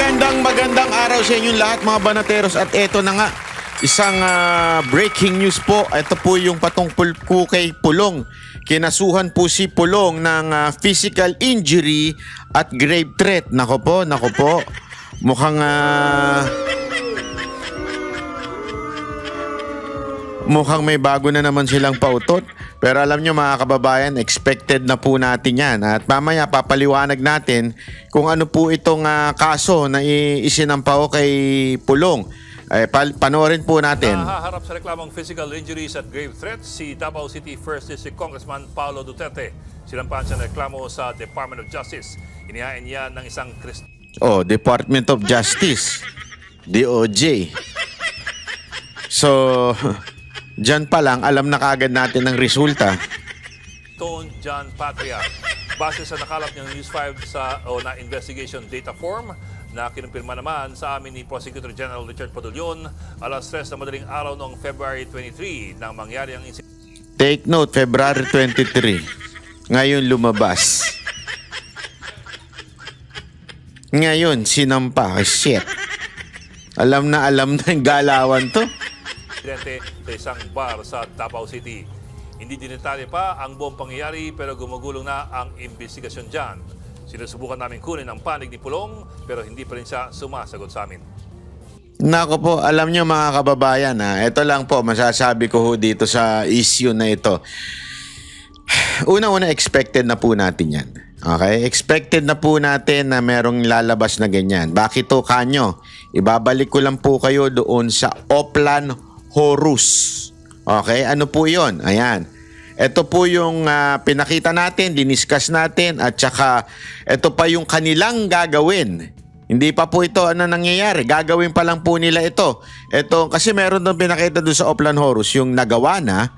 Magandang araw sa inyong lahat mga banateros at eto na nga isang breaking news po. Ito po yung patungkol po kay Pulong. Kinasuhan po si Pulong ng physical injury at grave threat. Nako po. Mukhang may bago na naman silang pautot. Pero alam nyo mga kababayan, expected na po natin yan. At mamaya papaliwanag natin kung ano po itong kaso na isinampaw kay Pulong. Panoorin po natin. Nahaharap sa reklamong physical injuries at grave threats si Davao City 1st District Congressman Paulo Duterte. Sinampahan siya ng reklamo sa Department of Justice. Inihain niya ng isang Department of Justice. DOJ. So, dyan pa lang, alam na kaagad natin ang resulta. Tone John Patria. Base sa nakalap niyang News 5 na investigation data form na kinumpirma naman sa amin ni Prosecutor General Richard Padulyon, alas 3 na madaling araw noong February 23 nang mangyari ang incident. Take note, February 23. Ngayon lumabas. Ngayon, sinampa. Shit. Alam na yung galawan to. Sa isang bar sa Davao City. Hindi dinetalye pa ang buong pangyayari pero gumugulong na ang investigasyon dyan. Sinusubukan namin kunin ang panig ni Pulong pero hindi pa rin siya sumasagot sa amin. Nako po, alam nyo mga kababayan ito lang po masasabi ko ho dito sa issue na ito. Una-una expected na po natin yan. Okay? Expected na po natin na merong lalabas na ganyan. Bakit to kanyo? Ibabalik ko lang po kayo doon sa Oplan Horus. Okay? Ano po yon? Ayan. Ito po yung pinakita natin, diniscuss natin, at saka ito pa yung kanilang gagawin. Hindi pa po ito nangyayari. Gagawin pa lang po nila ito. Ito, kasi meron doon pinakita doon sa Oplan Horus, yung nagawa na,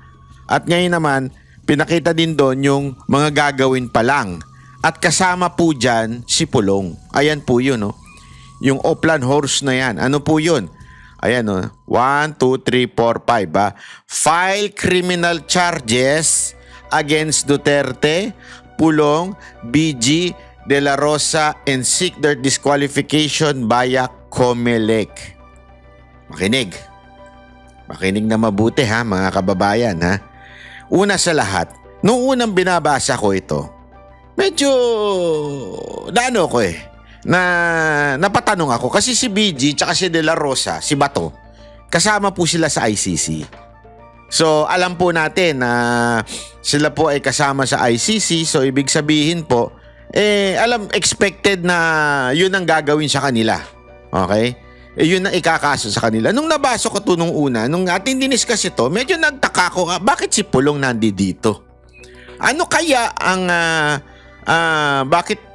at ngayon naman, pinakita din doon yung mga gagawin pa lang. At kasama po dyan si Pulong. Ayan po yun, no? Yung Oplan Horus na yan. Ano po yun? Ayan o, 1, 2, 3, 4, 5 File criminal charges against Duterte, Pulong, BG, De La Rosa, and seek their disqualification via COMELEC. Makinig. Makinig na mabuti mga kababayan Una sa lahat, noong unang binabasa ko ito, medyo na napatanong ako kasi si BG tsaka si De La Rosa, si Bato, kasama po sila sa ICC. So alam po natin na sila po ay kasama sa ICC, so ibig sabihin po expected na yun ang gagawin sa kanila. Okay? Yun ang ikakaso sa kanila. Nung nabasa ko to nung una, nung ating diniscuss ito, medyo nagtaka ko bakit si Pulong nandito? Ano kaya ang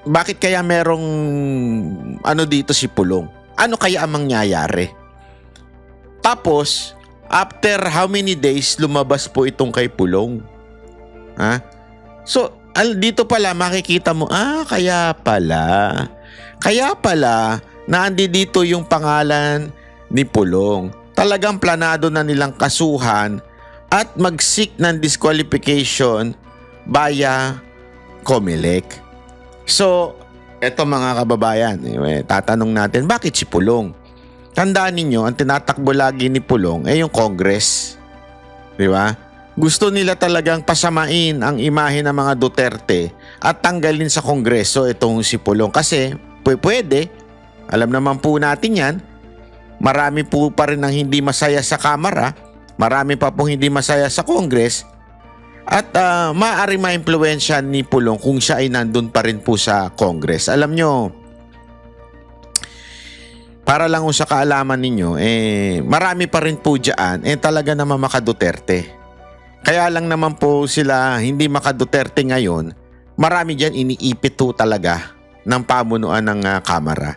bakit kaya merong dito si Pulong? Ano kaya ang mangyayari? Tapos, after how many days lumabas po itong kay Pulong? So, dito pala makikita mo, kaya pala dito yung pangalan ni Pulong. Talagang planado na nilang kasuhan at mag-seek ng disqualification via COMELEC. So, eto mga kababayan, tatanong natin, bakit si Pulong? Tandaan ninyo, ang tinatakbo lagi ni Pulong yung Congress. Di ba? Gusto nila talagang pasamain ang imahe ng mga Duterte at tanggalin sa Kongreso itong si Pulong. Kasi, pwede. Alam naman po natin yan. Marami po pa rin ang hindi masaya sa Kamara. Marami pa pong hindi masaya sa Congress. At maaari ma-impluwensya ni Pulong kung siya ay nandun pa rin po sa Congress. Alam nyo, para lang sa kaalaman ninyo, marami pa rin po dyan, talaga naman maka-Duterte. Kaya lang naman po sila hindi maka-Duterte ngayon, marami dyan iniipit po talaga ng pamunuan ng Kamara.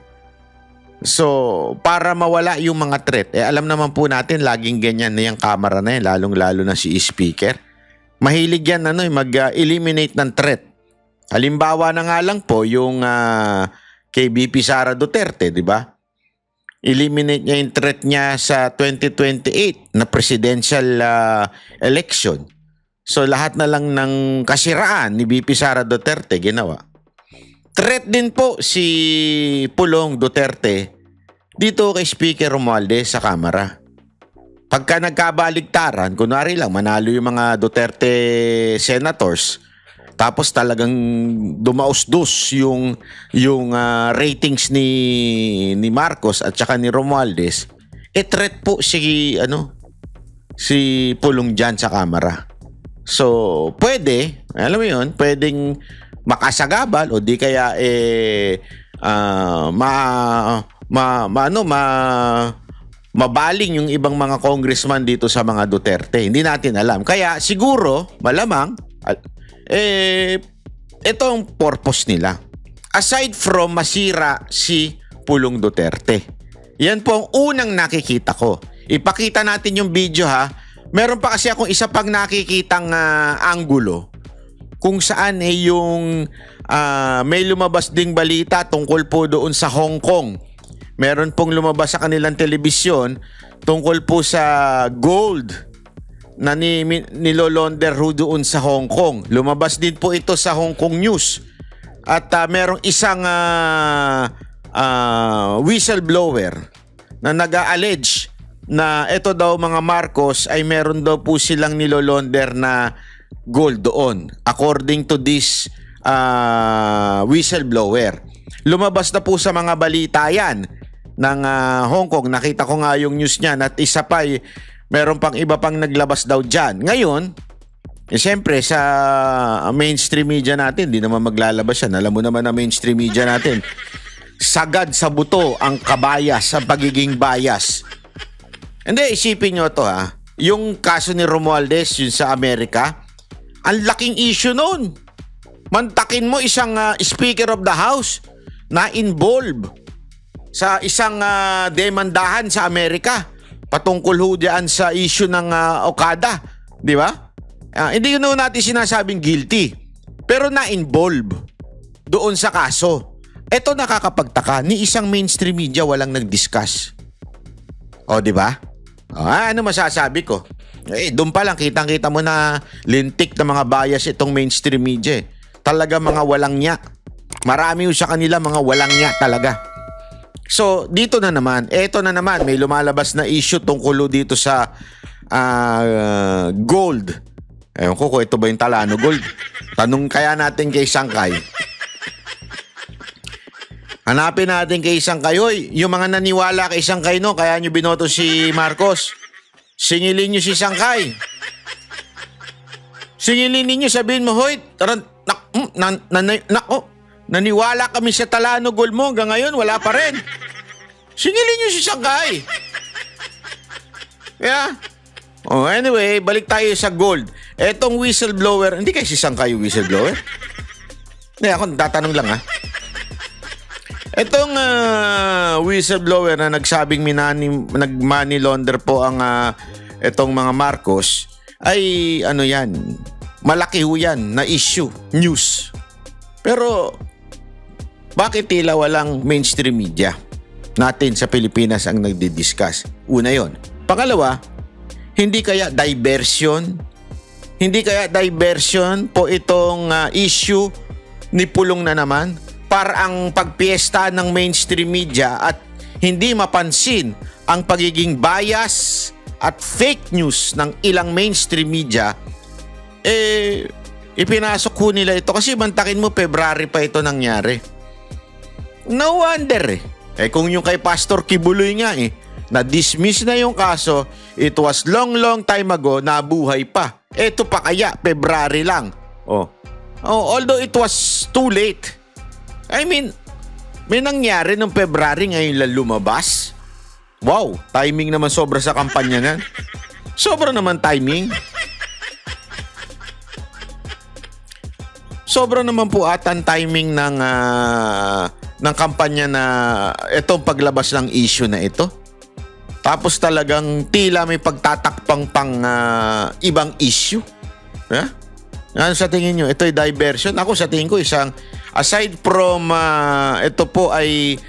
So, para mawala yung mga threat, alam naman po natin, laging ganyan na yung Kamara na yan, lalong-lalo na si Speaker. Mahilig yan mag-eliminate ng threat. Halimbawa na nga lang po yung kay BP Sara Duterte, di ba? Eliminate niya yung threat niya sa 2028 na presidential election. So lahat na lang ng kasiraan ni BP Sara Duterte ginawa. threat din po si Pulong Duterte dito kay Speaker Romualdez sa Kamara. Pagka nagkabaligtaran, kunwari lang, manalo yung mga Duterte senators, tapos talagang dumaus-dus yung ratings ni Marcos at saka ni Romualdez, threat po si Pulong dyan sa Kamara. So, pwede, alam mo yun, pwedeng makasagabal o di kaya mabaling yung ibang mga congressman dito sa mga Duterte. Hindi natin alam. Kaya siguro, malamang, ito ang purpose nila. Aside from masira si Pulong Duterte. Yan po ang unang nakikita ko. Ipakita natin yung video ha. Meron pa kasi akong isa pang nakikitang anggulo kung saan yung may lumabas ding balita tungkol po doon sa Hong Kong. Meron pong lumabas sa kanilang telebisyon tungkol po sa gold na nilolonder ho doon sa Hong Kong. Lumabas din po ito sa Hong Kong News. At merong isang whistleblower na nag-a-allege na ito daw mga Marcos ay meron daw po silang nilolonder na gold doon. According to this whistleblower. Lumabas na po sa mga balita yan ng Hong Kong. Nakita ko nga yung news niyan at isa pa meron pang iba pang naglabas daw dyan. Ngayon, siyempre sa mainstream media natin, di naman maglalabas yan. Alam mo naman na mainstream media natin, sagad sa buto ang kabayas, ang pagiging bias. Hindi, isipin nyo to ha. Yung kaso ni Romualdez, yun sa Amerika, ang laking issue noon. Mantakin mo isang Speaker of the House na involved sa isang demandahan sa Amerika patungkol ho dyan sa issue ng Okada. Di ba? Hindi yun natin sinasabing guilty. Pero na-involve doon sa kaso. Ito nakakapagtaka. Ni isang mainstream media walang nag-discuss. O, di ba? Ano masasabi ko? Doon pa lang kitang-kita mo na lintik na mga bias itong mainstream media. Talaga mga walang nya. Marami sa kanila mga walang nya talaga. So, dito na naman. Eto na naman. May lumalabas na issue tungkol dito sa gold. Ewan ko kung ito ba yung Talano Gold. Tanong kaya natin kay Sangkay. Hanapin natin kay Sangkay. Hoy, yung mga naniwala kay Sangkay no, kaya nyo binoto si Marcos. Singilin nyo si Sangkay. Singilin ninyo, sabihin mo, hoy, naniwala kami sa Talano Gold mo, hanggang ngayon wala pa rin. Singilin nyo si Sangkay. Yeah. Oh, anyway, balik tayo sa gold. Etong whistleblower, hindi kasi si Sangkay yung whistleblower? Hindi, ako tatanong lang ha. Etong whistleblower na nagsabing nag-money launder po ang etong mga Marcos ay ano yan, malaki ho yan na issue, news. Pero bakit tila walang mainstream media natin sa Pilipinas ang nagdi-discuss? Una yon. Pangalawa, hindi kaya diversion po itong issue ni Pulong na naman para ang pagpiesta ng mainstream media at hindi mapansin ang pagiging bias at fake news ng ilang mainstream media, ipinasok ho nila ito kasi mantakin mo February pa ito nangyari. No wonder kung yung kay Pastor Kibuloy nga na-dismiss na yung kaso, it was long time ago, nabuhay pa. Ito pa kaya, February lang. Although it was too late. I mean, may nangyari nung February, ngayon lang lumabas. Wow, timing naman sobra sa kampanya na. Sobra naman timing. Sobra naman po atan timing ng kampanya na itong paglabas ng issue na ito. Tapos talagang tila may pagtatakpang pang ibang issue. Ano sa tingin nyo? Ito ay diversion? Ako sa tingin ko aside from ito po ay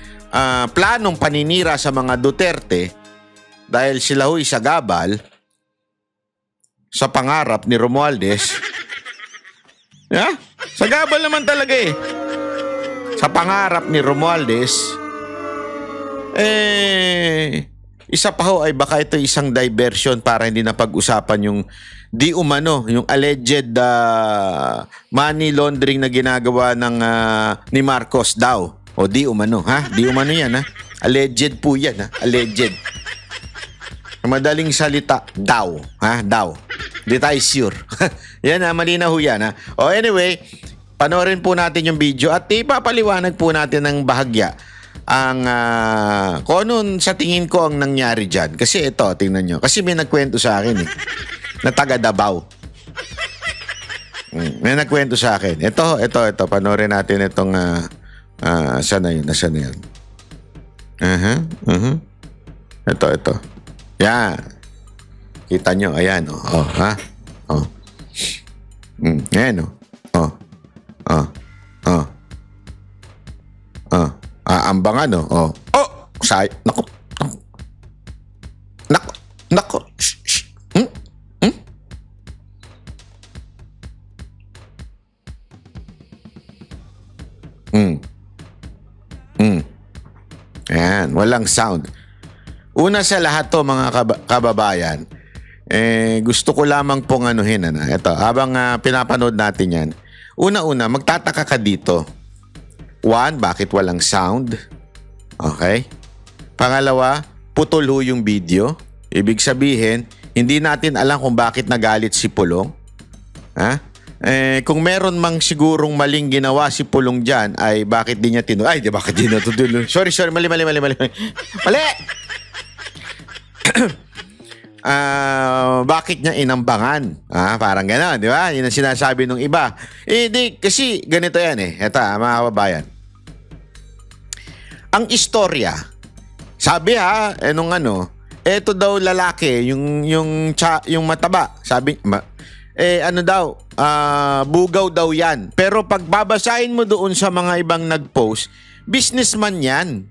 planong paninira sa mga Duterte dahil sila ho'y sagabal sa pangarap ni Romualdez. Sagabal naman talaga sa pangarap ni Romualdez, isa pa ho ay baka ito isang diversion para hindi na pag-usapan yung di umano, yung alleged money laundering na ginagawa ng ni Marcos daw. O di umano, ha? Di umano yan, ha? Alleged po yan, ha? Alleged. Madaling salita, daw. Ha? Daw. Di tayo sure. Yan, ha? Malinaw ho yan, ha? O anyway, panoorin po natin yung video at ipapaliwanag po natin ng bahagya ang kung ano sa tingin ko ang nangyari dyan. Kasi ito, tingnan nyo. Kasi may nagkwento sa akin na taga Davao. May nagkwento sa akin. Ito. Panoorin natin itong saan na yun? Nasaan na yun? Ito. Yan. Kita nyo. Ayan. Ha? Ayan. Ambangan. Nako. Shh. Ayan, walang sound. Una sa lahat to mga kababayan, gusto ko lamang pong anuhin. Ito, habang pinapanood natin yan. Una-una, magtataka ka dito. One, bakit walang sound? Okay? Pangalawa, putol ho yung video. Ibig sabihin, hindi natin alam kung bakit nagalit si Pulong. Ha? Kung meron mang sigurong maling ginawa si Pulong dyan, ay bakit di niya bakit di natutulong? Sorry, mali. Bakit niya inambangan? Parang gano'n, di ba? Yun ang sinasabi ng iba. Kasi ganito yan Ito, mga kababayan. Ang istorya, sabi eto daw lalaki, yung mataba, sabi, bugaw daw yan. Pero pag babasahin mo doon sa mga ibang nag-post, businessman yan.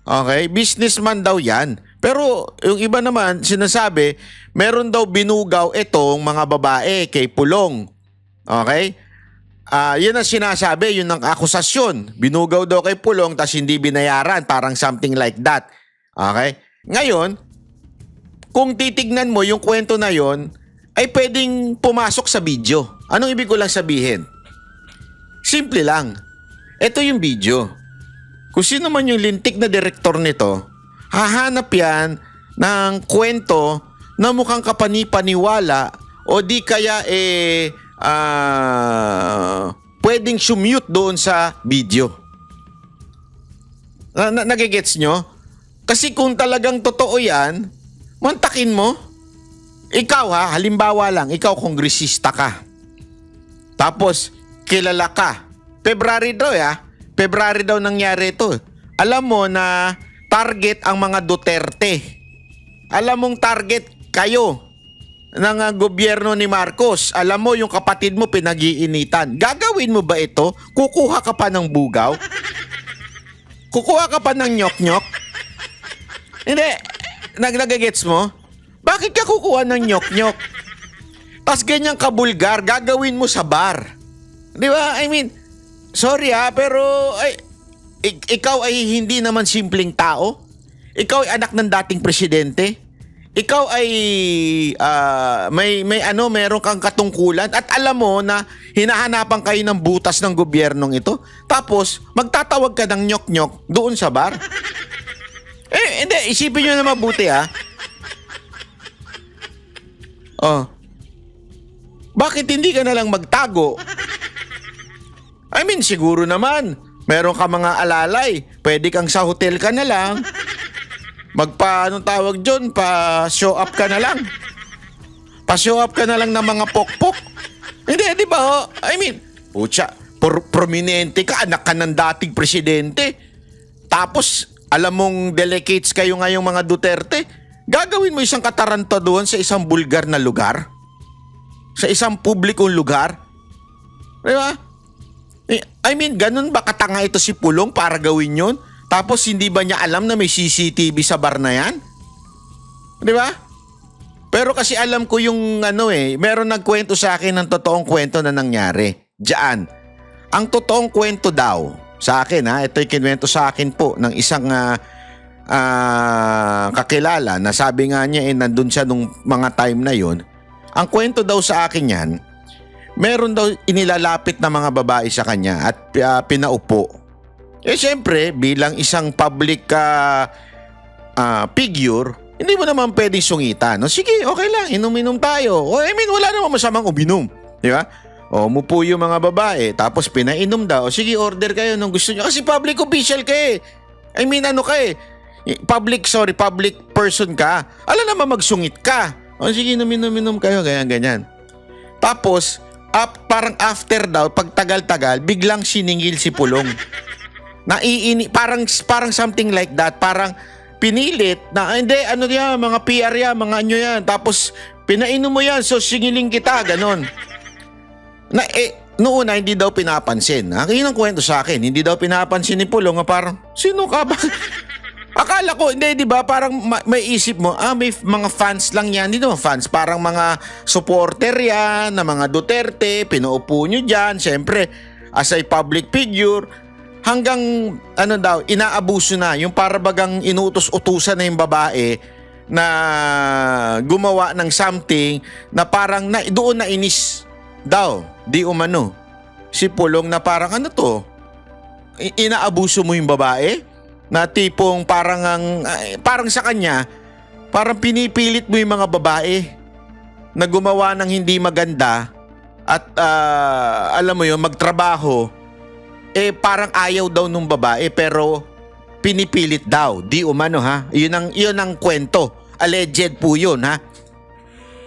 Okay? Businessman daw yan. Pero yung iba naman, sinasabi, meron daw binugaw itong mga babae kay Pulong. Okay? Yun ang sinasabi, yun ang akusasyon. Binugaw daw kay Pulong tas hindi binayaran. Parang something like that. Okay? Ngayon, kung titignan mo yung kwento na yon, ay pwedeng pumasok sa video. Anong ibig ko lang sabihin? Simple lang. Ito yung video. Kung sino man yung lintik na direktor nito, hahanap yan ng kwento na mukhang kapanipaniwala o di kaya pwedeng sumute doon sa video. Nagigets nyo? Kasi kung talagang totoo yan, mantakin mo. Ikaw halimbawa lang, ikaw kongresista ka. Tapos, kilala ka. February daw nangyari ito. Alam mo na target ang mga Duterte. Alam mong target kayo ng gobyerno ni Marcos. Alam mo yung kapatid mo pinag-iinitan. Gagawin mo ba ito? Kukuha ka pa ng bugaw? Kukuha ka pa ng nyok-nyok? Hindi. Nagagets mo? Bakit ka kukuha ng nyok-nyok? Tas ganyang kabulgar, gagawin mo sa bar. Di ba? I mean, sorry pero ikaw ay hindi naman simpleng tao. Ikaw ay anak ng dating presidente. Ikaw ay meron kang katungkulan at alam mo na hinahanapan kayo ng butas ng gobyernong ito. Tapos, magtatawag ka ng nyok-nyok doon sa bar. Hindi, isipin nyo na mabuti Bakit hindi ka na lang magtago? I mean, siguro naman, meron ka mga alalay. Pwede kang sa hotel ka na lang. Pa-show up ka na lang. Pa-show up ka na lang ng mga pokpok. Hindi, di ba? I mean, prominente ka, anak ka ng dating presidente. Tapos, alam mong delegates kayo ngayong mga Duterte. Gagawin mo isang kataranta doon sa isang bulgar na lugar? Sa isang publikong lugar? Di ba? I mean, ganun ba katanga ito si Pulong para gawin yun? Tapos hindi ba niya alam na may CCTV sa bar na yan? Di ba? Pero kasi alam ko yung meron nagkwento sa akin ng totoong kwento na nangyari. Diyan. Ang totoong kwento daw, sa akin ha, ito'y kinuwento sa akin po ng isang kakilala na sabi nga niya nandun siya nung mga time na yon. Ang kwento daw sa akin yan, meron daw inilalapit na mga babae sa kanya at pinaupo. Syempre bilang isang public figure, hindi mo naman pwedeng sungitan. No? Sige, okay lang, inom-inom tayo. Wala naman masamang uminom. Di ba? Mupo yung mga babae, tapos pinainom daw. Sige, order kayo nung gusto nyo. Kasi public official ka eh. Ano ka eh. Public person ka. Alam naman magsungit ka. Sige, inom-inom kayo, ganyan. Tapos, parang after daw, pag tagal-tagal, biglang siningil si Pulong. Parang something like that. Parang pinilit na, hindi, mga PR yan, mga yan. Tapos, pinainom mo yan, so singiling kita, ganon. Noong una, hindi daw pinapansin. Yun ang kwento sa akin. Hindi daw pinapansin ni Pulong. Parang, sino ka ba? Akala ko, hindi, di ba? Parang may isip mo, may mga fans lang yan. Hindi naman fans. Parang mga supporter yan, na mga Duterte, pinaupo nyo dyan. Siyempre, as a public figure, hanggang, inaabuso na. Yung parabagang inuutos-utusan na yung babae na gumawa ng something na parang doon na inis daw, di umano. Si Pulong na parang inaabuso mo yung babae? Na tipong parang sa kanya, parang pinipilit mo yung mga babae na gumawa ng hindi maganda at alam mo yun, magtrabaho, parang ayaw daw nung babae pero pinipilit daw, di umano ha. Yun ang kwento. Alleged po yun ha.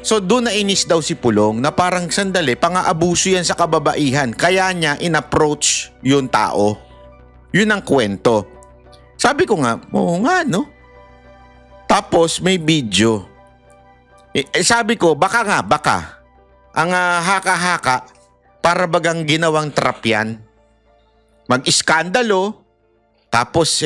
So doon na inis daw si Pulong na parang sandali, pang-aabuso yan sa kababaihan. Kaya niya in-approach yung tao. Yun ang kwento. Sabi ko nga, oo nga no. Tapos may video. Sabi ko, baka. Ang haka-haka, para bagang ginawang trap yan. Mag-iskandalo, tapos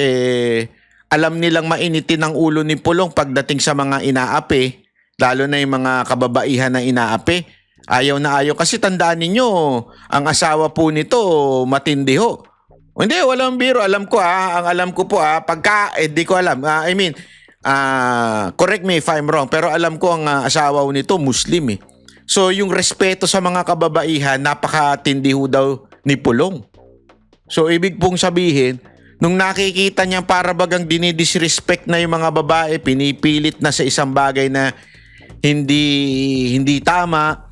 alam nilang mainitin ang ulo ni Pulong pagdating sa mga inaapi. Lalo na yung mga kababaihan na inaapi. Ayaw na ayaw. Kasi tandaan ninyo, ang asawa po nito, matindi ho. Hindi, walang biro. Alam ko ang alam ko po pagka, di ko alam. Correct me if I'm wrong, pero alam ko ang asawa nito, Muslim eh. So yung respeto sa mga kababaihan, napakatindi ho daw ni Pulong. So ibig pong sabihin, nung nakikita niya para bagang dinidisrespect na yung mga babae, pinipilit na sa isang bagay na hindi tama,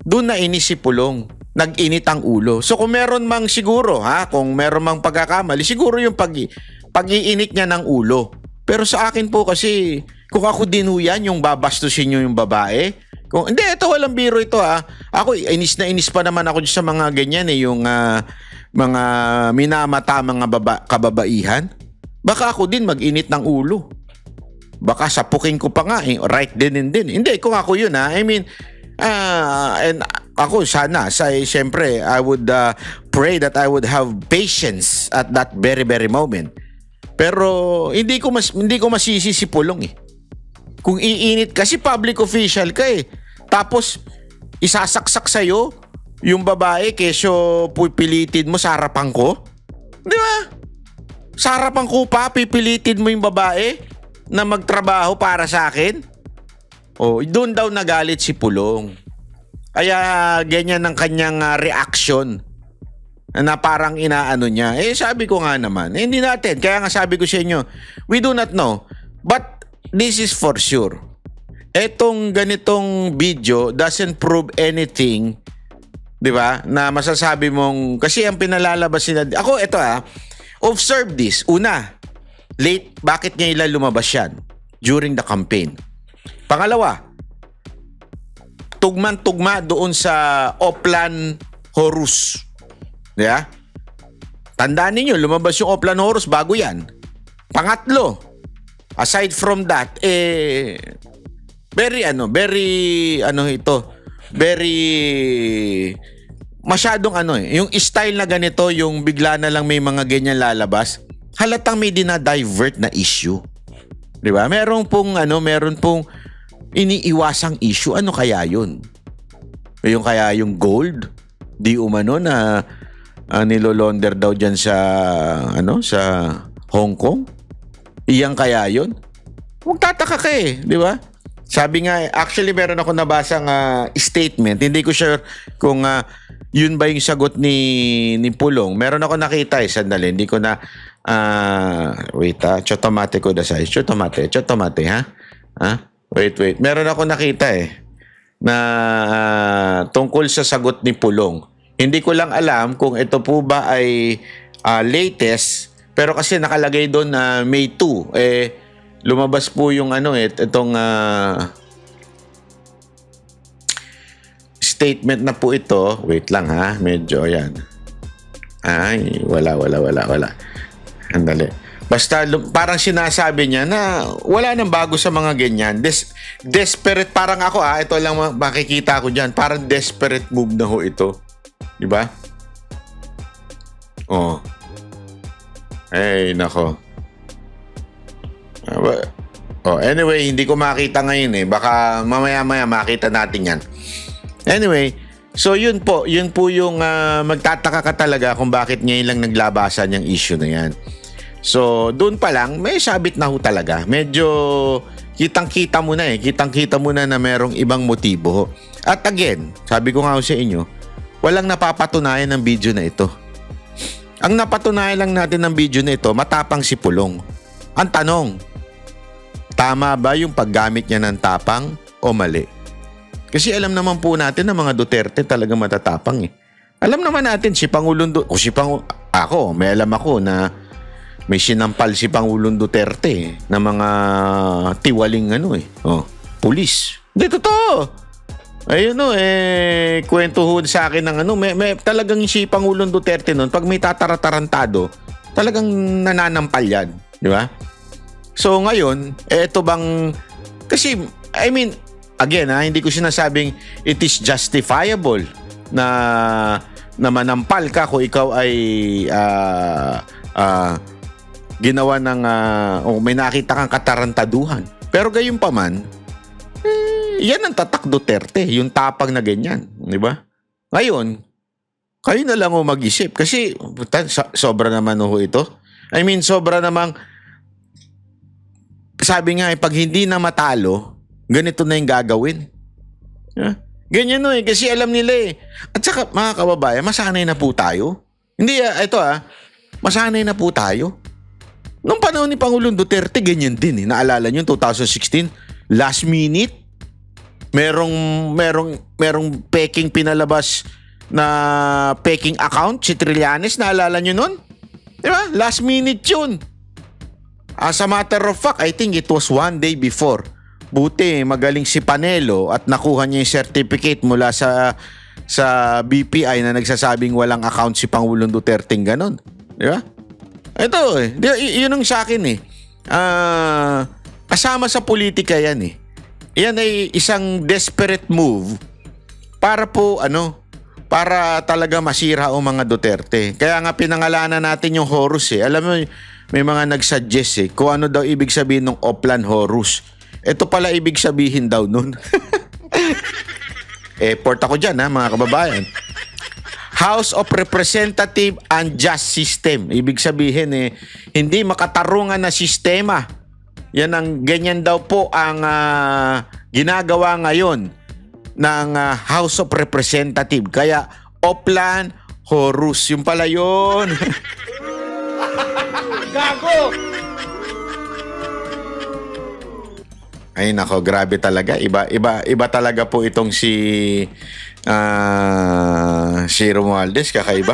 doon na inis si Pulong. Nag-init ang ulo. So kung meron mang siguro, kung meron mang pagkakamali, siguro yung pag-iinit niya ng ulo. Pero sa akin po kasi, kung ako din ho yan, yung babastusin nyo yung babae. Hindi, ito walang biro ito Ako, inis na inis pa naman ako sa mga ganyan yung mga minamata mga kababaihan. Baka ako din mag-init ng ulo. Baka sapukin ko pa nga right din and din. Hindi, kung ako yun and ako siyempre I would pray that I would have patience at that very very moment. Pero hindi ko masisi si Pulong eh. Kung iinit kasi public official ka eh. Tapos isasaksak sa'yo yung babae kesyo pipilitin mo sa harapan ko. Di ba? Sa harapan ko pa pipilitin mo yung babae na magtrabaho para sa akin. Doon daw nagalit si Pulong. Kaya ganyan ang kanyang reaction na parang inaano niya. Sabi ko nga naman, hindi natin. Kaya nga sabi ko sa inyo, we do not know. But this is for sure. Etong ganitong video doesn't prove anything, di ba? Na masasabi mong, kasi ang pinalalabas nila, ako ito observe this. Una, late, bakit niya ilan lumabas yan? During the campaign. Pangalawa, tugman-tugma doon sa Oplan Horus. Yeah? Tandaan ninyo, lumabas yung Oplan Horus bago yan. Pangatlo, aside from that, very masyadong yung style na ganito, yung bigla na lang may mga ganyan lalabas, halatang may dinadivert na issue. 'Di ba? Meron pong iniiwasang issue. Ano kaya 'yun? Yung kaya yung gold, di umano na nilolonder daw diyan sa sa Hong Kong. Iyan kaya 'yon? Magtataka ka di ba? Sabi nga, actually meron ako nabasang statement. Hindi ko sure kung yun ba yung sagot ni Pulong. Meron ako nakita sandali. Hindi ko na, wait chotomate ko dasay. Chotomate ha? Wait. Meron ako nakita na tungkol sa sagot ni Pulong. Hindi ko lang alam kung ito po ba ay latest, pero kasi nakalagay doon na May 2. Lumabas po yung itong statement na po ito. Wait lang medyo yan. Ay, wala. Andali. Basta parang sinasabi niya na wala nang bago sa mga ganyan. Desperate parang ako ito lang makikita ko diyan. Parang desperate move na ho ito. 'Di ba? Oh. Ay, nako. Anyway, hindi ko makita ngayon Baka mamaya-maya makita natin yan. Anyway, so yun po yung magtataka ka talaga kung bakit ngayon lang naglabasan yung issue na yan. So, doon pa lang, may sabit na ho talaga. Medyo kitang-kita mo na Kitang-kita mo na merong ibang motibo. At again, sabi ko nga sa inyo, walang napapatunayan ng video na ito. Ang napatunayan lang natin ng video na ito, matapang si Pulong. Ang tanong, tama ba yung paggamit niya ng tapang o mali? Kasi alam naman po natin na mga Duterte talaga matatapang Alam naman natin si Pangulong may alam ako na may sinampal si Pangulong Duterte na mga tiwaling pulis. Hindi, totoo. Ayun kwento ho sa akin ng may talagang si Pangulong Duterte noon, pag may tataratarantado, talagang nananampal yan. Di ba? So ngayon, ito bang, kasi, again hindi ko sinasabing it is justifiable na manampal ka kung ikaw ay ginawa ng may nakita kang katarantaduhan. Pero gayon pa man, yan ang tatak Duterte, yung tapang na ganyan, di ba? Ngayon, kayo na lang mag-isip kasi sobra naman ito. Sobra namang, sabi nga pag hindi na matalo, ganito na yung gagawin. Ganyan kasi alam nila At saka mga kababayan, masanay na po tayo. Hindi masanay na po tayo. Nung panahon ni Pangulong Duterte, ganyan din Naalala nyo 2016, last minute, merong peking pinalabas na peking account si Trillanes, naalala nyo nun? Di ba? Last minute yun. As a matter of fact, I think it was one day before. Buti, magaling si Panelo at nakuha niya yung certificate mula sa BPI na nagsasabing walang account si Pangulong Duterte ganon. Di ba? Ito yun ang sa akin kasama sa politika yan Yan ay isang desperate move para po para talaga masira ang mga Duterte. Kaya nga pinangalanan natin yung Horus Alam mo, may mga nagsuggest kung ano daw ibig sabihin ng Oplan Horus. Ito pala ibig sabihin daw nun. Port ako dyan mga kababayan. House of Representative Unjust System. Ibig sabihin hindi makatarungan na sistema. Yan ang ganyan daw po ang ginagawa ngayon ng House of Representative. Kaya Oplan Horus. Yung pala yun. Gago! Ay nako, grabe talaga. Iba talaga po itong si Romualdez, kakaiba.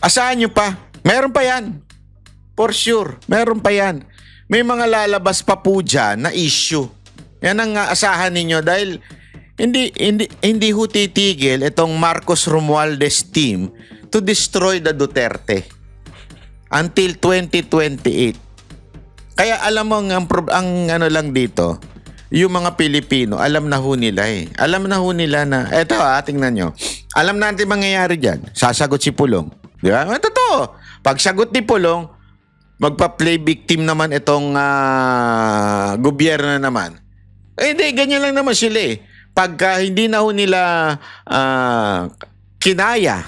Asahan nyo pa? Meron pa yan. For sure, meron pa yan. May mga lalabas pa po dyan na issue. Yan ang asahan ninyo dahil hindi ho titigil itong Marcos Romualdez team to destroy the Duterte until 2028. Kaya alam mo ang lang dito, yung mga Pilipino, alam na ho nila Alam na ho nila na, eto tingnan nyo. Alam natin mangyayari dyan. Sasagot si Pulong. Di ba? Totoo. Pag sagot ni Pulong, magpa-play victim naman itong gobyerno naman. Hindi, ganyan lang naman sila pagka hindi na ho nila kinaya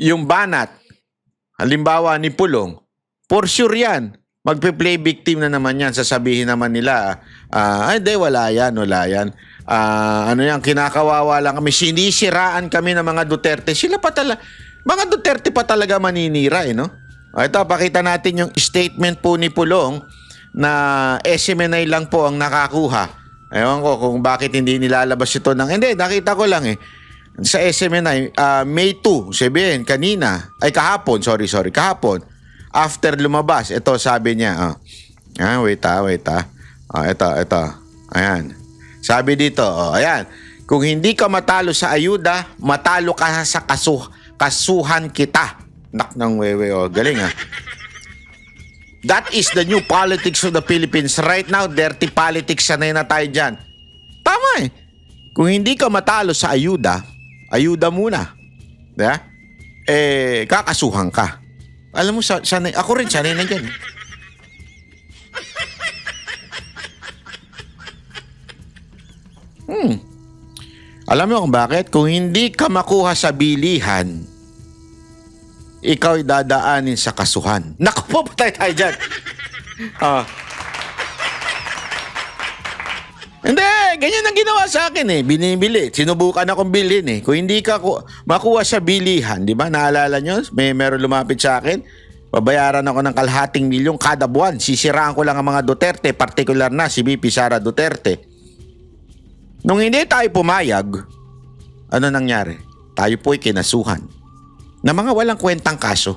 yung banat, halimbawa ni Pulong, for sure yan. Magpe-play victim na naman yan. Sasabihin naman nila, ay, di, wala yan. Ano yan, kinakawawa lang kami. Sinisiraan kami ng mga Duterte. Mga Duterte pa talaga maninira, no? Ito, pakita natin yung statement po ni Pulong na SMNI lang po ang nakakuha. Ewan ko kung bakit hindi nilalabas ito ng... Hindi, nakita ko lang sa SMNI, May 2, sabihin, kahapon, kahapon. After lumabas, ito sabi niya, wait. Ito. Ayan. Sabi dito, ayan. Kung hindi ka matalo sa ayuda, matalo ka sa kasuhan kita. Nak ng wewe, galing That is the new politics of the Philippines. Right now, dirty politics, sanay na tayo dyan. Tama Kung hindi ka matalo sa ayuda muna. Diba? Kakasuhan ka. Alam mo, sanay, ako rin sanay na dyan. Alam mo kung bakit? Kung hindi ka makuha sa bilihan, ikaw ay dadaanin sa kasuhan. Naku po, patay tayo dyan. Hindi, ganyan ang ginawa sa akin binibili. Sinubukan akong bilhin Kung hindi ka makuha sa bilihan, di ba? Naalala nyo? Meron lumapit sa akin. Babayaran ako ng 250,000 kada buwan. Sisiraan ko lang ang mga Duterte, particular na si VP Sara Duterte. Nung hindi tayo pumayag, ano nangyari? Tayo po'y kinasuhan na mga walang kwentang kaso.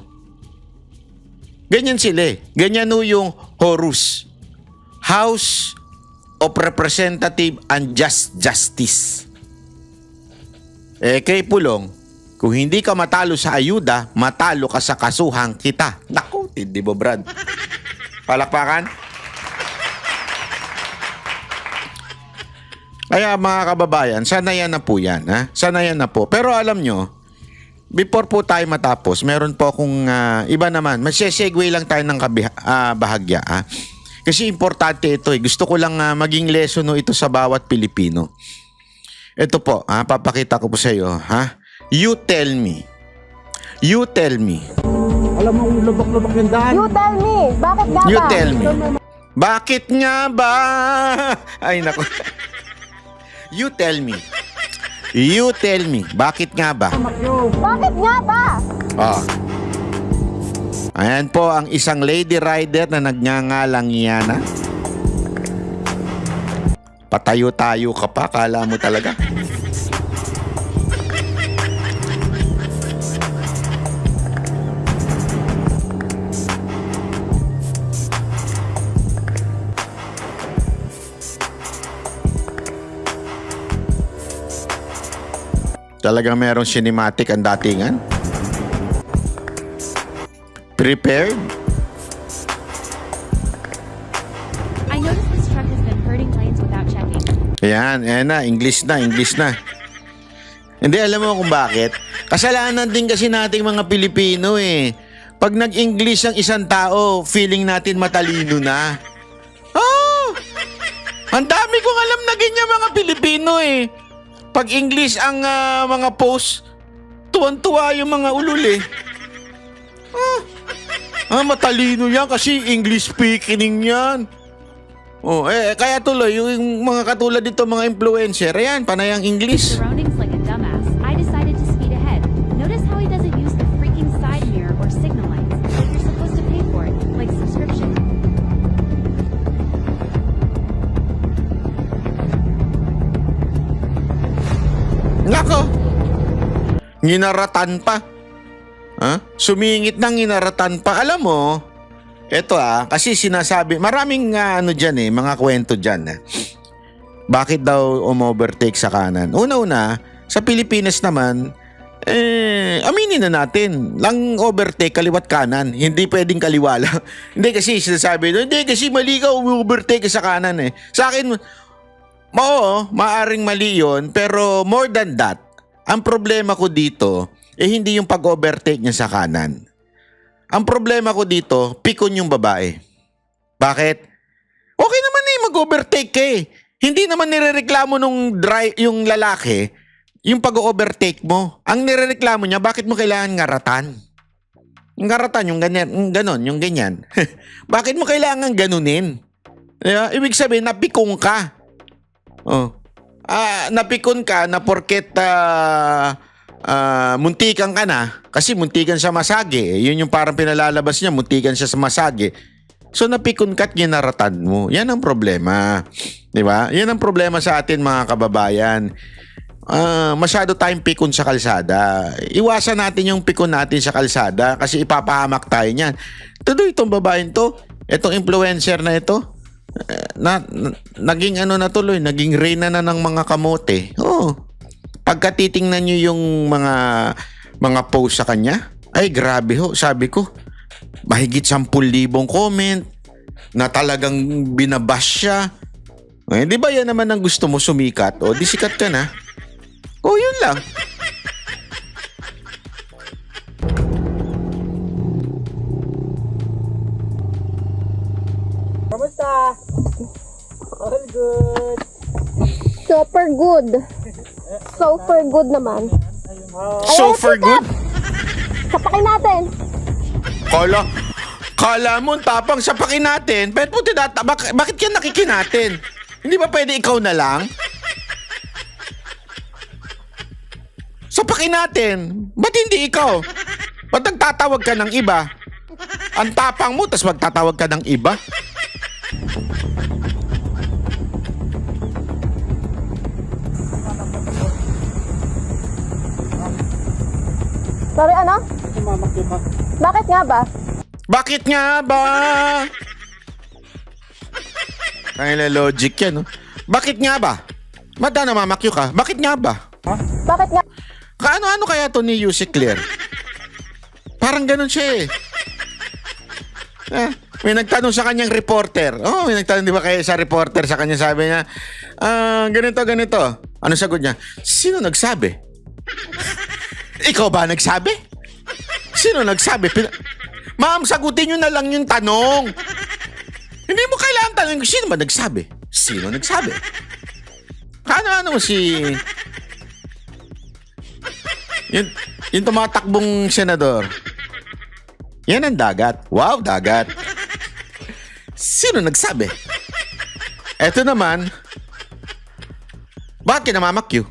Ganyan sila Ganyan yung Horus. House of Representative and Justice. Kay Pulong, kung hindi ka matalo sa ayuda, matalo ka sa kasuhan kita. Naku, hindi mo, Brad. Palakpakan? Kaya mga kababayan, sanayan na po yan. Sanayan na po. Pero alam nyo, before po tayo matapos, meron po akong iba naman. Magsesegue lang tayo ng bahagya. Kasi importante ito Gusto ko lang maging lesson ito sa bawat Pilipino. Ito po, papakita ko po sa iyo. You tell me. Alam mo, lubak-lubak yung daan. You tell me, bakit nga You ba? tell me. Bakit nga ba? Ay, naku. You tell me. Bakit nga ba? Bakit nga ba? Ayan po ang isang lady rider na nagngangalang Yana. Patayo-tayo ka pa, kala mo talaga. Talagang merong cinematic ang datingan. Prepared? I noticed this truck has been hurting lanes without checking. Ayan na. English na. Hindi, alam mo kung bakit? Kasalanan din kasi nating mga Pilipino Pag nag-English ang isang tao, feeling natin matalino na. Ang dami kong alam na ganyan mga Pilipino Pag English ang mga post, tuwan-tuwa yung mga ulul matalino yan kasi English speaking yan. Kaya tuloy, yung mga katulad dito, mga influencer, ayan, panay ang English. Surroundings like a dumbass, I decided to speed ahead. Notice how he doesn't use the freaking side mirror or signal lights, like you're supposed to pay for it, like subscription. Nako! Nginaratan pa. Sumingit ng nginaratan pa. Alam mo, eto kasi sinasabi, maraming dyan mga kwento dyan. Bakit daw umovertake sa kanan? Una-una, sa Pilipinas naman, aminin na natin, lang overtake kaliwat kanan. Hindi pwedeng kaliwa lang. Hindi kasi sinasabi, hindi kasi mali ka overtake sa kanan Sa akin, maaring mali yun, pero more than that, ang problema ko dito, hindi yung pag-overtake niya sa kanan. Ang problema ko dito, pikon yung babae. Bakit? Okay naman mag-overtake ka Hindi naman nirereklamo nung yung lalaki, yung pag-overtake mo. Ang nirereklamo niya, bakit mo kailangan ngaratan? Yung ngaratan, yung ganyan, yung ganyan. Bakit mo kailangan ganunin? Diba? Ibig sabihin, napikong ka. Oh. Napikon ka na porket muntikan ka na, kasi muntikan sa masage. Yun yung parang pinalalabas niya, muntikan siya sa masage. So napikon ka at ginaratan mo. Yan ang problema. Diba? Yan ang problema sa atin mga kababayan. Masyado tayong pikon sa kalsada. Iwasan natin yung pikon natin sa kalsada kasi ipapahamak tayo niyan. Tuloy itong babaeng to, itong influencer na ito, naging ano na tuloy, naging reyna na ng mga kamote. Pagka titingnan nyo yung mga post sa kanya, ay grabe ho, sabi ko, mahigit 10,000 comment na talagang binabash siya. Di ba yan naman ang gusto mo, sumikat? O di sikat ka na. Yun lang. Kamusta? All good. Super good. Super good naman. So for good? Sapakin natin. Kala mo, tapang sapakin natin. Bakit ka nakikinatin? Hindi ba pwede ikaw na lang? Sapakin natin. Ba't hindi ikaw? Ba't nagtatawag ka ng iba? Ang tapang mo, tas magtatawag ka ng iba? Sorry, ano? Mamakyo ka. Bakit nga ba? Bakit nga ba? Kaya logic yan, no? Bakit nga ba? Mada namamakyo ka. Bakit nga ba? Bakit nga? Kaano-ano kaya to ni Yusik Clear? Parang ganun siya eh. May nagtanong sa kanyang reporter. May nagtanong, di ba kayo sa reporter sa kanya, sabi niya, ganito. Ano sagot niya? Sino nagsabi? Ikaw ba nagsabi? Sino nagsabi? Ma'am, sagutin nyo na lang yung tanong. Hindi mo kailangan tanong, sino ba nagsabi? Sino nagsabi? Ano si... Yung tumatakbong senador. Yan ang dagat. Wow, dagat. Sino nagsabi? Eto naman, bakit ka namamakyo?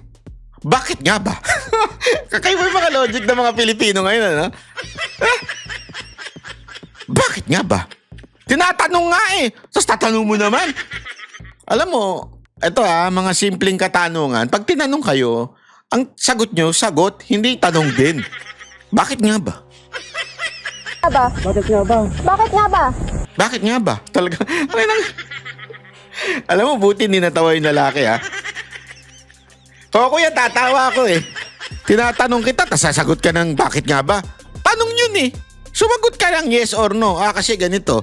Bakit nga ba? Kakaiba yung mga logic ng mga Pilipino ngayon, ano? Bakit nga ba? Tinatanong nga eh. Tapos tatanong mo naman. Alam mo, ito mga simpleng katanungan. Pag tinanong kayo, ang sagot nyo, sagot, hindi tanong din. Bakit nga ba? Bakit nga ba? Bakit nga ba? Bakit nga ba? Talaga. Alam mo, buti hindi natawa yung lalaki, ha? Kuya, tatawa ako eh. Tinatanong kita, tas sasagot ka ng bakit nga ba? Tanong yun eh. Sumagot ka ng yes or no. Kasi ganito.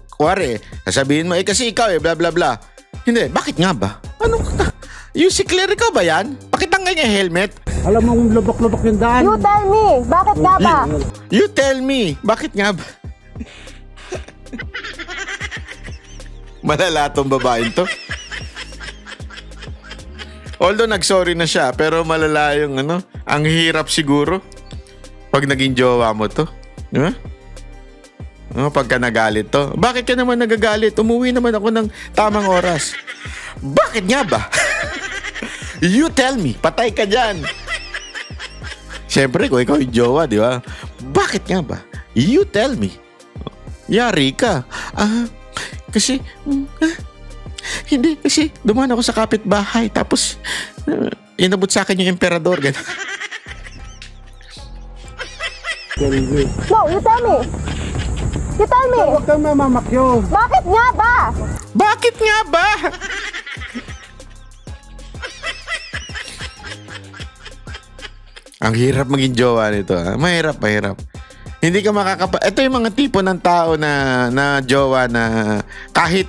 Kuwari, sasabihin mo, kasi ikaw bla bla bla. Hindi, bakit nga ba? Ano ka? Yung si Claire, ikaw ba yan? Pakitangay niya helmet. Alam mo kung lubak-lubak yung daan. You tell me. Bakit nga ba? You tell me. Bakit nga ba? Malala tong babaeng to. Although nag-sorry na siya, pero malala yung ang hirap siguro pag naging jowa mo to. Diba? Pagka nagalit to. Bakit ka naman nagagalit? Umuwi naman ako ng tamang oras. Bakit nga ba? You tell me. Patay ka dyan. Siyempre, kung ikaw yung jowa, di ba? Bakit nga ba? You tell me. Yari ka. Kasi, hindi, kasi dumaan ako sa kapitbahay. Tapos, inabot sa akin yung emperador. Ganun. No, you tell me. You tell me. Huwag kang mamamakyo. Bakit nga ba? Bakit nga ba? Ang hirap maging jowa nito. Mahirap. Hindi ka Ito yung mga tipo ng tao na jowa na kahit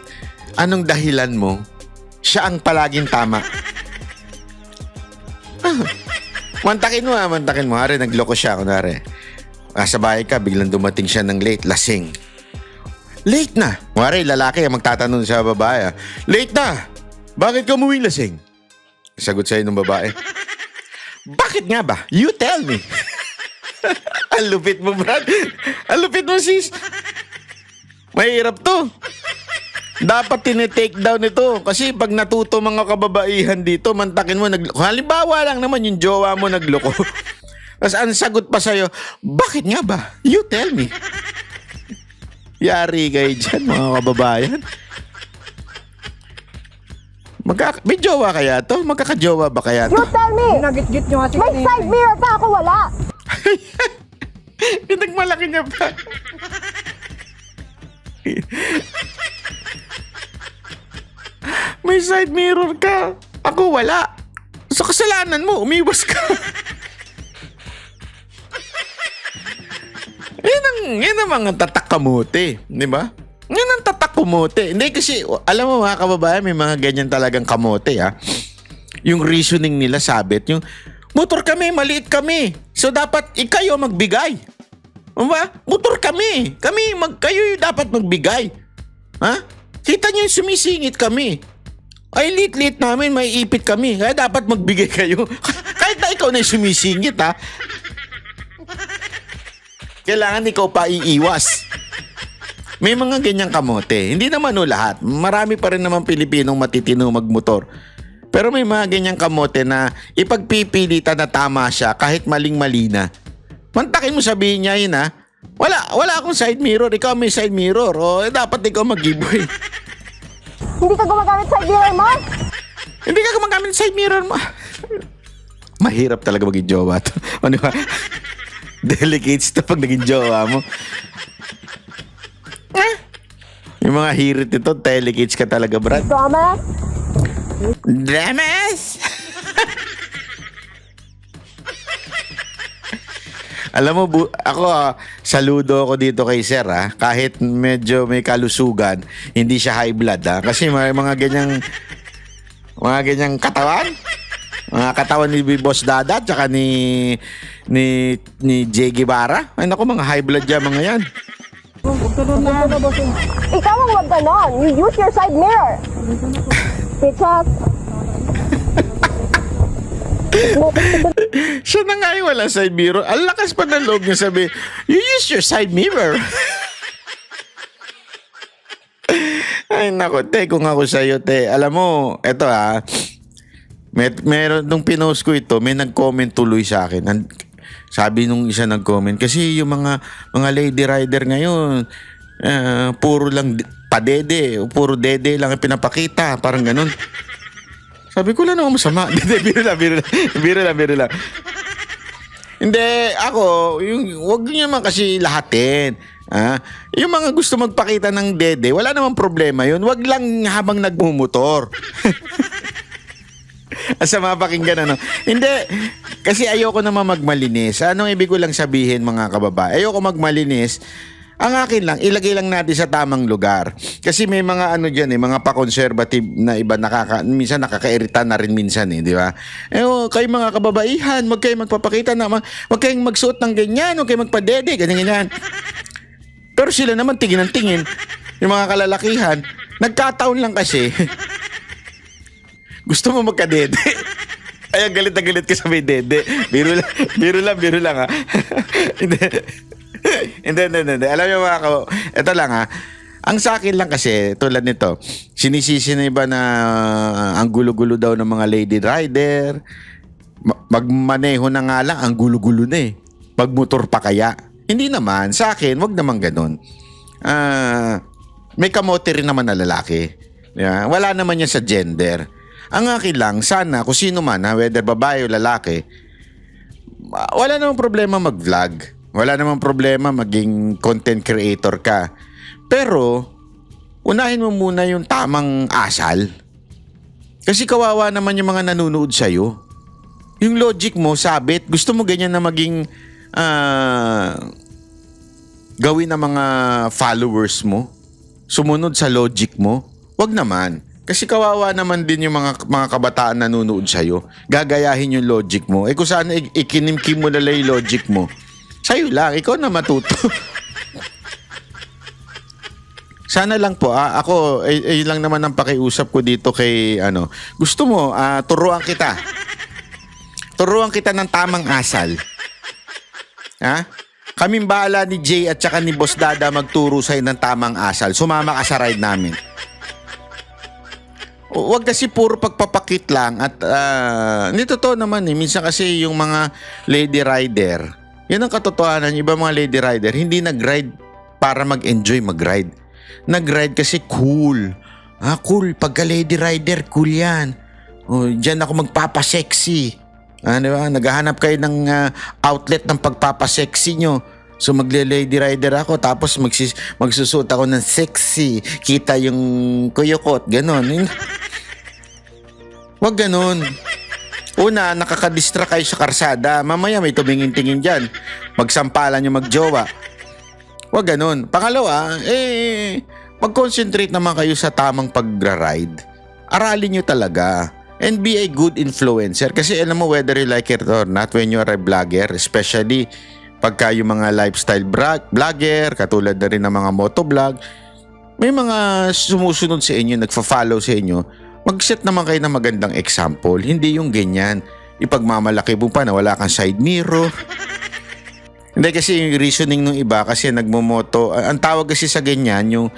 anong dahilan mo, siya ang palaging tama. Mantakin mo. Hari, nagloko siya. Kunwari, sa bahay ka, biglang dumating siya ng late, lasing. Late na. Kunwari, lalaki magtatanong sa babae, late na. Bakit ka umuwing lasing? Sagot sa'yo ng babae. Bakit nga ba? You tell me. Ang lupit mo, Brad. Ang lupit mo, sis. Mahirap to. Dapat tinitake down ito. Kasi pag natuto mga kababaihan dito, mantakin mo, halimbawa lang naman yung jowa mo nagloko. Tapos ang sagot pa sa'yo, bakit nga ba? You tell me. Yari kayo dyan, mga kababayan. May jowa kaya to? Magkakajowa ba kaya to? You tell me! Nagit-git nyo kasi. May side mirror pa ako wala! Pinagmalaki niya pa. May side mirror ka. Ako wala. Sa kasalanan mo, umiwas ka. Yan ang mga tatak kamote. Di ba? Yan ang tatak kamote. Hindi kasi, alam mo mga kababayan, may mga ganyan talagang kamote ha. Yung reasoning nila sabit, yung motor kami, maliit kami. So dapat ikayo magbigay. Diba? Motor kami. Kayo yung dapat magbigay. Ha? Kita nyo yung sumisingit kami. Ay, lit-lit namin, may ipit kami. Kaya dapat magbigay kayo. Kahit na ikaw na yung sumisingit, ha? Kailangan ikaw pa iiwas. May mga ganyang kamote. Hindi naman lahat. Marami pa rin naman Pilipinong matitino magmotor. Pero may mga ganyang kamote na ipagpipilitan na tama siya kahit maling-mali na. Mantakin mo sabihin niya yun, ha? Wala akong side mirror. Ikaw may side mirror. O, dapat ikaw mag-giveaway. Hindi ka gumagamit side mirror mo? Hindi ka gumagamit ng side mirror mo. Mahirap talaga maging jowa to. Ano ba? Delicates to pag naging jowa mo. Yung mga hirit nito, delicates ka talaga, Brad. Drama? Dramas! Alam mo, ako, saludo ako dito kay Sir, ha? Kahit medyo may kalusugan, hindi siya high blood, ha? Kasi may mga ganyang katawan. Mga katawan ni Boss Dada, tsaka ni Jay Guevara. Ay, naku, mga high blood yan, mga yan. Ikaw ang wag ganon. You use your side mirror. Bitches. Siya na nga yung walang side mirror. Ang lakas pa ng loob niya sabi, you use your side mirror. Ay, naku, te, kung ako sa'yo, te. Alam mo, eto ha, meron nung pinost ko ito, may nag-comment tuloy sa akin. Sabi nung isa nag-comment, kasi yung mga lady rider ngayon, puro lang padede, puro dede lang ang pinapakita, parang ganun. Sabi ko lang naman masama. Biro lang. Hindi, ako, wag niyo naman kasi lahatin. Yung mga gusto magpakita ng dede, wala namang problema yun. Wag lang habang nagmumotor. Asama pakinggan, ano? Hindi, kasi ayoko naman magmalinis. Anong ibig ko lang sabihin, mga kababae? Ayoko magmalinis. Ang akin lang, ilagay lang natin sa tamang lugar. Kasi may mga ano dyan, mga pa-conservative na iba, minsan nakakairita na rin minsan, di ba? Kayo mga kababaihan, wag kayong magpapakita na, wag kayong magsuot ng ganyan, wag kayong magpadede, ganyan. Pero sila naman tingin ng tingin, yung mga kalalakihan, nagkataon lang kasi, gusto mo magkadede. Ay, galit na galit ka sa may dede. Biro lang ha. Hindi. Alam niyo mga ito lang ha. Ang sa akin lang kasi, tulad nito, sinisisi na iba na ang gulo-gulo daw ng mga lady rider. Magmaneho na nga lang, ang gulo-gulo na eh. Magmotor pa kaya. Hindi naman. Sa akin, wag naman ganun. May kamote rin naman na lalaki. Yeah? Wala naman yan sa gender. Ang akin lang, sana, kung sino man, whether babae o lalaki, wala namang problema mag-vlog. Wala namang problema maging content creator ka. Pero, unahin mo muna yung tamang asal. Kasi kawawa naman yung mga nanonood sa'yo. Yung logic mo, sabit. Gusto mo ganyan na maging gawin ng mga followers mo? Sumunod sa logic mo? Wag naman. Kasi kawawa naman din yung mga kabataan na nanonood sa'yo. Gagayahin yung logic mo. Kung saan ikinimkim mo na lang yung logic mo. Sa'yo lang. Ikaw na matuto. Sana lang po, ako, yun lang naman ang pakiusap ko dito kay, gusto mo, turuan kita. Turuan kita ng tamang asal. Ha? Kaming bahala ni Jay at saka ni Boss Dada magturo sa'yo ng tamang asal. Sumama ka sa ride namin. Huwag kasi puro pagpapakit lang at hindi totoo naman eh. Minsan kasi yung mga lady rider, yun ang katotohanan. Yung iba mga lady rider, hindi nag-ride para mag-enjoy mag-ride. Nag-ride kasi cool. Cool. Pagka lady rider, cool yan. Diyan ako magpapasexy. Diba? Naghahanap kayo ng outlet ng pagpapasexy nyo. So magle-lady rider ako tapos magsusuot ako ng sexy. Kita yung kuyukot. Ganon. Wag ganon. Una, nakakadistract kayo sa karsada. Mamaya may tumingin-tingin dyan. Magsampalan yung magjowa. Wag ganon. Pangalawa, mag-concentrate naman kayo sa tamang pagra-ride. Aralin nyo talaga. And be a good influencer. Kasi alam mo, whether you like it or not, when you are a vlogger, especially pagka yung mga lifestyle vlogger, katulad na rin ng mga motovlog, may mga sumusunod sa inyo, nagfa-follow sa inyo, mag-set naman kayo ng magandang example. Hindi yung ganyan. Ipagmamalaki mo pa na wala kang side mirror. Hindi kasi yung reasoning ng iba kasi nagmomoto. Ang tawag kasi sa ganyan, yung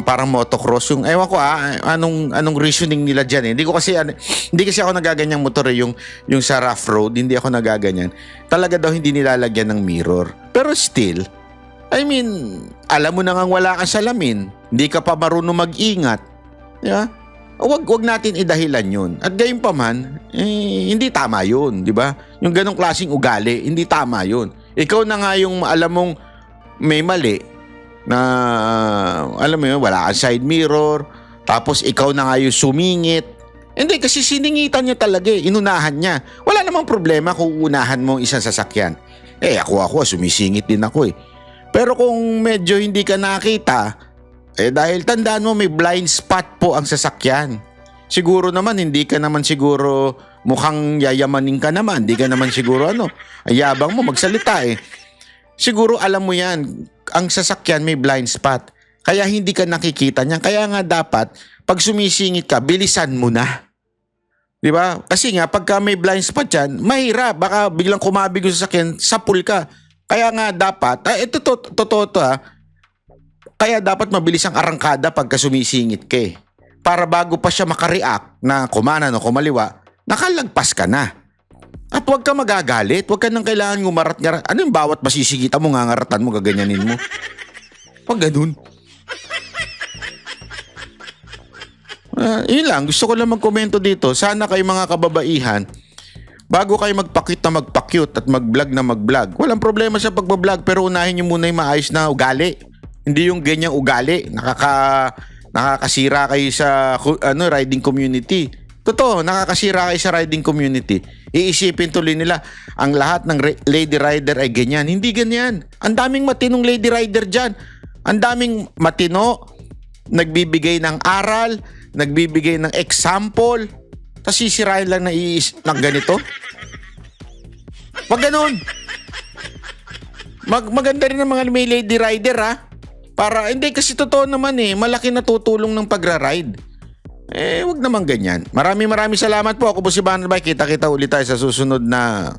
parang motocross, yung ewan ko anong reasoning nila diyan eh. Hindi kasi ako nagaganyang motor eh, yung sa rough road, hindi ako nagaganyan. Talaga daw hindi nilalagyan ng mirror. Pero still, I mean, alam mo na ngang wala kang salamin, hindi ka pa marunong mag-ingat. Di ba? Wag natin idahilan yun. At gayon pa man, hindi tama yun, di ba? Yung ganong klaseng ugali, hindi tama yun. Ikaw na nga yung alam mong may mali, na alam mo yun, wala kang side mirror, tapos ikaw na nga yung sumingit. Hindi, kasi siningitan niya talaga eh, inunahan niya. Wala namang problema kung unahan mo isang sasakyan. Ako sumisingit din ako eh. Pero kung medyo hindi ka nakita, dahil tandaan mo may blind spot po ang sasakyan. Siguro naman hindi ka naman siguro mukhang yayamanin ka naman, hindi ka naman siguro ayabang mo magsalita eh. Siguro alam mo yan, ang sasakyan may blind spot. Kaya hindi ka nakikita niyan. Kaya nga dapat, pag sumisingit ka, bilisan mo na. Di ba? Kasi nga, pagka may blind spot yan, mahirap. Baka biglang kumabig yung sasakyan, sapul ka. Kaya nga dapat, totoo to ha. Kaya dapat mabilis ang arangkada pagka sumisingit ka eh. Para bago pa siya makareact na kumanan o kumaliwa, nakalagpas ka na. At huwag ka magagalit, huwag ka nang kailangan ngumarat-ngarat. Ano yung bawat masisigita mo, ngangaratan mo, gaganyanin mo? Huwag ganun. Yun lang, gusto ko lang magkomento dito. Sana kayo mga kababaihan, bago kayo magpakit na magpa-cute at mag-vlog na mag-vlog, walang problema sa pagbablog, pero unahin nyo muna yung maayos na ugali. Hindi yung ganyang ugali, nakakasira kayo sa riding community. Totoo, nakakasira kayo sa riding community. Iisipin tuloy nila, ang lahat ng lady rider ay ganyan. Hindi ganyan. Ang daming matinong lady rider dyan. Ang daming matino, nagbibigay ng aral, nagbibigay ng example, tapos sisirain lang ng ganito. Wag ganun. Maganda rin ang mga may lady rider ha. Para, hindi kasi totoo naman eh, malaki na tutulong ng pagra-ride. Wag naman ganyan. Maraming salamat po. Ako po si Banal Bay. Kita-kita ulit tayo sa susunod na